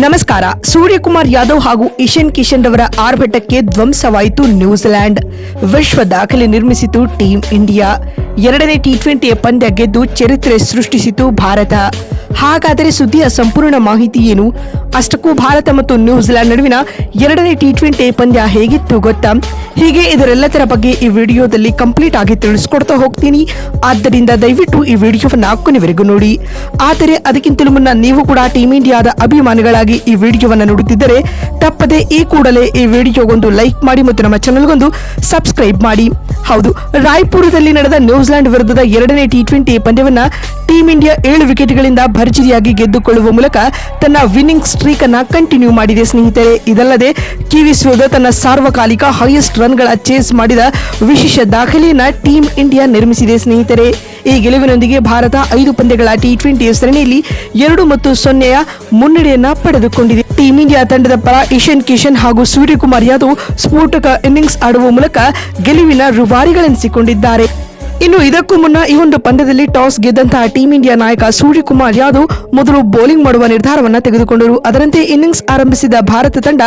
ನಮಸ್ಕಾರ. ಸೂರ್ಯಕುಮಾರ್ ಯಾದವ್ ಹಾಗೂ ಇಶಾನ್ ಕಿಶನ್ ರವರ ಆರ್ಭಟಕ್ಕೆ ಧ್ವಂಸವಾಯಿತು ನ್ಯೂಜಿಲೆಂಡ್. ವಿಶ್ವ ದಾಖಲೆ ನಿರ್ಮಿಸಿತು ಟೀಂ ಇಂಡಿಯಾ. ಎರಡನೇ ಟಿ20 ಪಂದ್ಯ ಗೆದ್ದು ಚರಿತ್ರೆ ಸೃಷ್ಟಿಸಿತು ಭಾರತ. ಹಾಗಾದರೆ ಸುದ್ದಿಯ ಸಂಪೂರ್ಣ ಮಾಹಿತಿ ಏನು? ಅಷ್ಟಕ್ಕೂ ಭಾರತ ಮತ್ತು ನ್ಯೂಜಿಲೆಂಡ್ ನಡುವಿನ ಎರಡನೇ ಟಿ20 ಪಂದ್ಯ ಹೇಗಿತ್ತು ಗೊತ್ತಾ? ಹೀಗೆ ಇದರೆಲ್ಲದರ ಬಗ್ಗೆ ಈ ವಿಡಿಯೋದಲ್ಲಿ ಕಂಪ್ಲೀಟ್ ಆಗಿ ತಿಳಿಸ್ಕೊಡ್ತಾ ಹೋಗ್ತೀನಿ. ಆದ್ದರಿಂದ ದಯವಿಟ್ಟು ಈ ವಿಡಿಯೋವನ್ನ ಕೊನೆವರೆಗೂ ನೋಡಿ. ಆದರೆ ಅದಕ್ಕಿಂತಲೂ ಮುನ್ನ ನೀವು ಕೂಡ ಟೀಂ ಇಂಡಿಯಾದ ಅಭಿಮಾನಿಗಳಾಗಿ ಈ ವಿಡಿಯೋವನ್ನ ನೋಡುತ್ತಿದ್ದರೆ ತಪ್ಪದೆ ಈ ಕೂಡಲೇ ಈ ವಿಡಿಯೋಗೊಂದು ಲೈಕ್ ಮಾಡಿ ಮತ್ತು ನಮ್ಮ ಚಾನೆಲ್ಗೊಂದು ಸಬ್ಸ್ಕ್ರೈಬ್ ಮಾಡಿ. ಹೌದು, ರಾಯ್ಪುರದಲ್ಲಿ ನಡೆದ ನ್ಯೂಜಿಲೆಂಡ್ ವಿರುದ್ಧದ ಎರಡನೇ ಟಿ20 ಪಂದ್ಯವನ್ನ ಟೀಂ ಇಂಡಿಯಾ 7 ವಿಕೆಟ್ಗಳಿಂದ ಭರ್ಜರಿಯಾಗಿ ಗೆದ್ದುಕೊಳ್ಳುವ ಮೂಲಕ ತನ್ನ ವಿನ್ನಿಂಗ್ ಸ್ಟ್ರೀಕ್ ಅನ್ನ ಕಂಟಿನ್ಯೂ ಮಾಡಿದೆ ಸ್ನೇಹಿತರೆ. ಇದಲ್ಲದೆ ಕಿವೀಸ್ ವಿರುದ್ಧ ತನ್ನ ಸಾರ್ವಕಾಲಿಕ ಹೈಯೆಸ್ಟ್ ರನ್ಗಳ ಚೇಸ್ ಮಾಡಿದ ವಿಶೇಷ ದಾಖಲೆಯನ್ನ ಟೀಂ ಇಂಡಿಯಾ ನಿರ್ಮಿಸಿದೆ ಸ್ನೇಹಿತರೆ. ಈ ಗೆಲುವಿನೊಂದಿಗೆ ಭಾರತ 5 ಪಂದ್ಯಗಳ ಟಿ20 ಸರಣಿಯಲ್ಲಿ 2-0 ಮುನ್ನಡೆಯನ್ನ ಪಡೆದುಕೊಂಡಿದೆ. ಟೀಂ ಇಂಡಿಯಾ ತಂಡದ ಪರ ಇಶಾನ್ ಕಿಶನ್ ಹಾಗೂ ಸೂರ್ಯಕುಮಾರ್ ಯಾದವ್ ಸ್ಫೋಟಕ ಇನ್ನಿಂಗ್ಸ್ ಆಡುವ ಮೂಲಕ ಗೆಲುವಿನ ರೂವಾರಿಗಳೆನಿಸಿಕೊಂಡಿದ್ದಾರೆ. ಇನ್ನು ಇದಕ್ಕೂ ಮುನ್ನ ಈ ಒಂದು ಪಂದ್ಯದಲ್ಲಿ ಟಾಸ್ ಗೆದ್ದಂತಹ ಟೀಂ ಇಂಡಿಯಾ ನಾಯಕ ಸೂರ್ಯಕುಮಾರ್ ಯಾದವ್ ಮೊದಲು ಬೌಲಿಂಗ್ ಮಾಡುವ ನಿರ್ಧಾರವನ್ನ ತೆಗೆದುಕೊಂಡರು. ಅದರಂತೆ ಇನ್ನಿಂಗ್ಸ್ ಆರಂಭಿಸಿದ ಭಾರತ ತಂಡ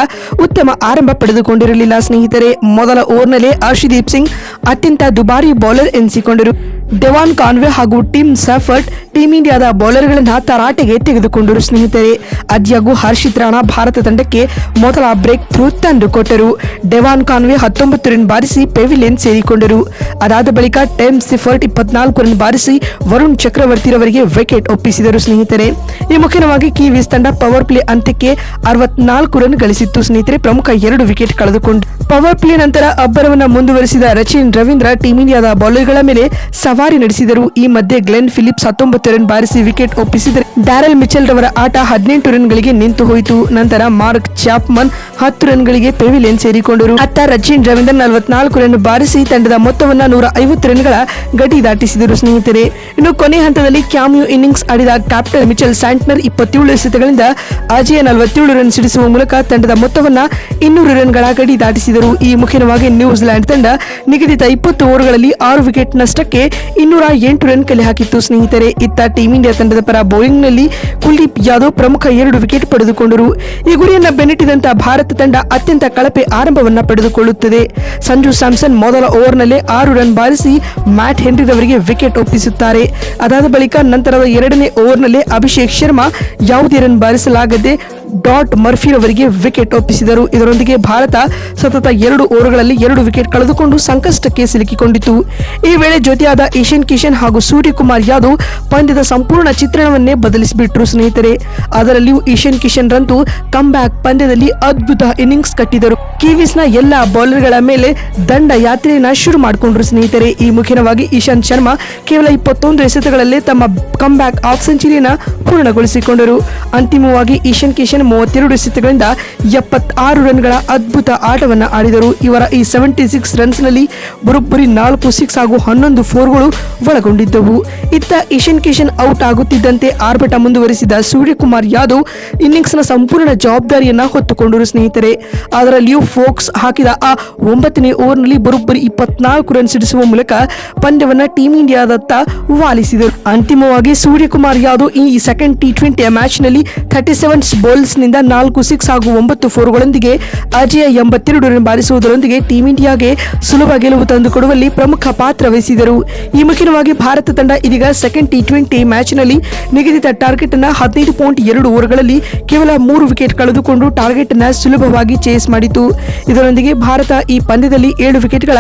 ಉತ್ತಮ ಆರಂಭ ಪಡೆದುಕೊಂಡಿರಲಿಲ್ಲ ಸ್ನೇಹಿತರೆ. ಮೊದಲ ಓವರ್ನಲ್ಲೇ ಹರ್ಷದೀಪ್ ಸಿಂಗ್ ಅತ್ಯಂತ ದುಬಾರಿ ಬೌಲರ್ ಎನಿಸಿಕೊಂಡರು. ಡೆವಾನ್ ಕಾನ್ವೆ ಹಾಗೂ ಟಿಮ್ ಸಫರ್ಟ್ ಟೀಂ ಇಂಡಿಯಾದ ಬೌಲರ್ಗಳನ್ನ ತರಾಟೆಗೆ ತೆಗೆದುಕೊಂಡರು ಸ್ನೇಹಿತರೆ. ಆದ್ಯಾಗೂ ಹರ್ಷಿತ್ ರಾಣಾ ಭಾರತ ತಂಡಕ್ಕೆ ಮೊದಲ ಬ್ರೇಕ್ ಥ್ರೂ ತಂದುಕೊಟ್ಟರು. ಡೆವಾನ್ ಕಾನ್ವೆ 19 ರನ್ ಬಾರಿಸಿ ಪೆವಿಲಿಯನ್ ಸೇರಿಕೊಂಡರು. ಅದಾದ ಬಳಿಕ ಟಿಮ್ ಸಫರ್ಟ್ 24 ರನ್ ಬಾರಿಸಿ ವರುಣ್ ಚಕ್ರವರ್ತಿರವರಿಗೆ ವಿಕೆಟ್ ಒಪ್ಪಿಸಿದರು ಸ್ನೇಹಿತರೆ. ಈ ಮುಖ್ಯವಾಗಿ ಕಿವೀಸ್ ತಂಡ ಪವರ್ ಪ್ಲೇ ಅಂತ್ಯಕ್ಕೆ 64 ರನ್ ಗಳಿಸಿತ್ತು ಸ್ನೇಹಿತರೆ. ಪ್ರಮುಖ 2 ವಿಕೆಟ್ ಕಳೆದುಕೊಂಡು ಪವರ್ ಪ್ಲೇ ನಂತರ ಅಬ್ಬರವನ್ನ ಮುಂದುವರಿಸಿದ ರಚಿನ್ ರವೀಂದ್ರ ಟೀಂ ಇಂಡಿಯಾದ ಬೌಲರ್ಗಳ ಮೇಲೆ ಸವಾರಿ ನಡೆಸಿದರು. ಈ ಮಧ್ಯೆ ಗ್ಲೆನ್ ಫಿಲಿಪ್ಸ್ 19 ರನ್ ಬಾರಿಸಿ ವಿಕೆಟ್ ಒಪ್ಪಿಸಿದರೆ ಡ್ಯಾರೆಲ್ ಮಿಚೆಲ್ ರವರ ಆಟ 18 ರನ್ಗಳಿಗೆ ನಿಂತು ಹೋಯಿತು. ನಂತರ ಮಾರ್ಕ್ ಚಾಪ್ಮನ್ 10 ರನ್ಗಳಿಗೆ ಪೆವಿಲಿಯನ್ ಸೇರಿಕೊಂಡರು. ಅತ್ತ ರಚಿನ್ ರವೀಂದ್ರ 44 ರನ್ ಬಾರಿಸಿ ತಂಡದ ಮೊತ್ತವನ್ನ 150 ರನ್ಗಳ ಗಡಿ ದಾಟಿಸಿದರು ಸ್ನೇಹಿತರೆ. ಇನ್ನು ಕೊನೆ ಹಂತದಲ್ಲಿ ಕ್ಯಾಮಿಯೋ ಇನ್ನಿಂಗ್ಸ್ ಆಡಿದ ಕ್ಯಾಪ್ಟನ್ ಮಿಚೆಲ್ ಸ್ಯಾಂಟ್ನರ್ 27 ಎಸೆತಗಳಿಂದ ಅಜೇಯ 47 ರನ್ ಸಿಡಿಸುವ ಮೂಲಕ ತಂಡದ ಮೊತ್ತವನ್ನ 200 ರನ್ಗಳ ಗಡಿ ದಾಟಿಸಿದರು. ಈ ಮುಖ್ಯವಾಗಿ ನ್ಯೂಜಿಲೆಂಡ್ ತಂಡ ನಿಗದಿತ 20 ಓವರ್ಗಳಲ್ಲಿ 6 ವಿಕೆಟ್ ನಷ್ಟಕ್ಕೆ 208 ರನ್ ಕಲೆ ಹಾಕಿತ್ತು ಸ್ನೇಹಿತರೆ. ಇತ್ತ ಟೀಂ ಇಂಡಿಯಾ ತಂಡದ ಪರ ಬೌಲಿಂಗ್ ನಲ್ಲಿ ಕುಲ್ದೀಪ್ ಯಾದವ್ ಪ್ರಮುಖ 2 ವಿಕೆಟ್ ಪಡೆದುಕೊಂಡರು. ಈ ಗುರಿಯನ್ನ ಬೆನ್ನಟ್ಟಿದಂತ ಭಾರತ ತಂಡ ಅತ್ಯಂತ ಕಳಪೆ ಆರಂಭವನ್ನ ಪಡೆದುಕೊಳ್ಳುತ್ತದೆ. ಸಂಜು ಸ್ಯಾಮ್ಸನ್ ಮೊದಲ ಓವರ್ನಲ್ಲೇ 6 ರನ್ ಬಾರಿಸಿ ಮ್ಯಾಟ್ ಹೆನ್ರಿ ರವರಿಗೆ ವಿಕೆಟ್ ಒಪ್ಪಿಸುತ್ತಾರೆ. ಅದಾದ ಬಳಿಕ ನಂತರದ 2ನೇ ಓವರ್ನಲ್ಲೇ ಅಭಿಷೇಕ್ ಶರ್ಮಾ ಯಾವುದೇ ರನ್ ಬಾರಿಸಲಾಗದೆ ಡಾಟ್ ಮರ್ಫಿ ರವರಿಗೆ ವಿಕೆಟ್ ಒಪ್ಪಿಸಿದರು. ಇದರೊಂದಿಗೆ ಭಾರತ ಸತತ 2 ಓವರ್ಗಳಲ್ಲಿ 2 ವಿಕೆಟ್ ಕಳೆದುಕೊಂಡು ಸಂಕಷ್ಟಕ್ಕೆ ಸಿಲುಕಿಕೊಂಡಿತು. ಈ ವೇಳೆ ಜೊತೆಯಾದ ಇಶಾನ್ ಕಿಶನ್ ಹಾಗೂ ಸೂರ್ಯಕುಮಾರ್ ಯಾದವ್ ಪಂದ್ಯದ ಸಂಪೂರ್ಣ ಚಿತ್ರಣವನ್ನೇ ಬದಲಿಸಿಬಿಟ್ರು ಸ್ನೇಹಿತರೆ. ಅದರಲ್ಲಿಯೂ ಇಶಾನ್ ಕಿಶನ್ ರಂತೂ ಕಮ್ ಬ್ಯಾಕ್ ಪಂದ್ಯದಲ್ಲಿ ಅದ್ಭುತ ಇನ್ನಿಂಗ್ಸ್ ಕಟ್ಟಿದರು. ಕಿವೀಸ್ನ ಎಲ್ಲಾ ಬೌಲರ್ಗಳ ಮೇಲೆ ದಂಡ ಯಾತ್ರೆಯನ್ನ ಶುರು ಮಾಡಿಕೊಂಡ್ರು ಸ್ನೇಹಿತರೆ. ಈ ಮುಖ್ಯವಾಗಿ ಇಶಾಂತ್ ಶರ್ಮಾ ಕೇವಲ 21 ಎಸೆತಗಳಲ್ಲೇ ತಮ್ಮ ಕಮ್ ಬ್ಯಾಕ್ ಹಾಫ್ ಸೆಂಚುರಿಯನ್ನ ಪೂರ್ಣಗೊಳಿಸಿಕೊಂಡರು. ಅಂತಿಮವಾಗಿ ಇಶಾನ್ ಕಿಶನ್ 32 ಎಸೆತಗಳಿಂದ 76 ರನ್ಗಳ ಅದ್ಭುತ ಆಟವನ್ನ ಆಡಿದರು. ಇವರ ಈ 76 ರನ್ಸ್ ನಲ್ಲಿ ಬರೋಬ್ಬರಿ 4 ಸಿಕ್ಸ್ ಹಾಗೂ 11 ಫೋರ್ಗಳು ಒಳಗೊಂಡಿದ್ದವು. ಇತ್ತ ಇಶಾನ್ ಕಿಶನ್ ಔಟ್ ಆಗುತ್ತಿದ್ದಂತೆ ಆರ್ಭಟ ಮುಂದುವರಿಸಿದ ಸೂರ್ಯಕುಮಾರ್ ಯಾದವ್ ಇನ್ನಿಂಗ್ಸ್ ನ ಸಂಪೂರ್ಣ ಜವಾಬ್ದಾರಿಯನ್ನ ಹೊತ್ತುಕೊಂಡರು ಸ್ನೇಹಿತರೆ. ಅದರಲ್ಲಿಯೂ ಫೋಕ್ಸ್ ಹಾಕಿದ ಆ 9ನೇ ಓವರ್ನಲ್ಲಿ ಬರೋಬ್ಬರಿ 24 ರನ್ ಸಿಡಿಸುವ ಮೂಲಕ ಪಂದ್ಯವನ್ನ ಟೀಂ ಇಂಡಿಯಾದತ್ತ ವಾಲಿಸಿದರು. ಅಂತಿಮವಾಗಿ ಸೂರ್ಯಕುಮಾರ್ ಯಾದವ್ ಈ ಸೆಕೆಂಡ್ ಟಿ20 ಮ್ಯಾಚ್ ನಲ್ಲಿ 37 ಬೌಲ್ಸ್ ನಿಂದ 4 ಸಿಕ್ಸ್ ಹಾಗೂ 9 ಫೋರ್ಗಳೊಂದಿಗೆ ಅಜೇಯ 82 ರನ್ ಬಾರಿಸುವುದರೊಂದಿಗೆ ಟೀಂ ಇಂಡಿಯಾಗೆ ಸುಲಭ ಗೆಲುವು ತಂದುಕೊಡುವಲ್ಲಿ ಪ್ರಮುಖ ಪಾತ್ರ ವಹಿಸಿದರು. ಈ ಮುಖ್ಯವಾಗಿ ಭಾರತ ತಂಡ ಇದೀಗ ಸೆಕೆಂಡ್ ಟಿ20 ಮ್ಯಾಚ್ ನಲ್ಲಿ ನಿಗದಿತ ಟಾರ್ಗೆಟ್ ಅನ್ನ 15.2 ಓವರ್ಗಳಲ್ಲಿ ಕೇವಲ 3 ವಿಕೆಟ್ ಕಳೆದುಕೊಂಡು ಟಾರ್ಗೆಟ್ ಅನ್ನ ಸುಲಭವಾಗಿ ಚೇಸ್ ಮಾಡಿತು. ಇದರೊಂದಿಗೆ ಭಾರತ ಈ ಪಂದ್ಯದಲ್ಲಿ 7 ವಿಕೆಟ್ಗಳ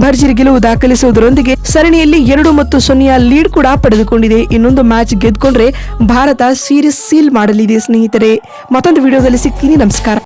ಭರ್ಜರಿ ಗೆಲುವು ದಾಖಲಿಸುವುದರೊಂದಿಗೆ ಸರಣಿಯಲ್ಲಿ 2-0 ಲೀಡ್ ಕೂಡ ಪಡೆದುಕೊಂಡಿದೆ. ಇನ್ನೊಂದು ಮ್ಯಾಚ್ ಗೆದ್ದುಕೊಂಡ್ರೆ ಭಾರತ ಸೀರೀಸ್ ಸೀಲ್ ಮಾಡಲಿದೆ ಸ್ನೇಹಿತರೆ. ಮತ್ತೊಂದು ವಿಡಿಯೋದಲ್ಲಿ ಸಿಗ್ತೀನಿ. ನಮಸ್ಕಾರ.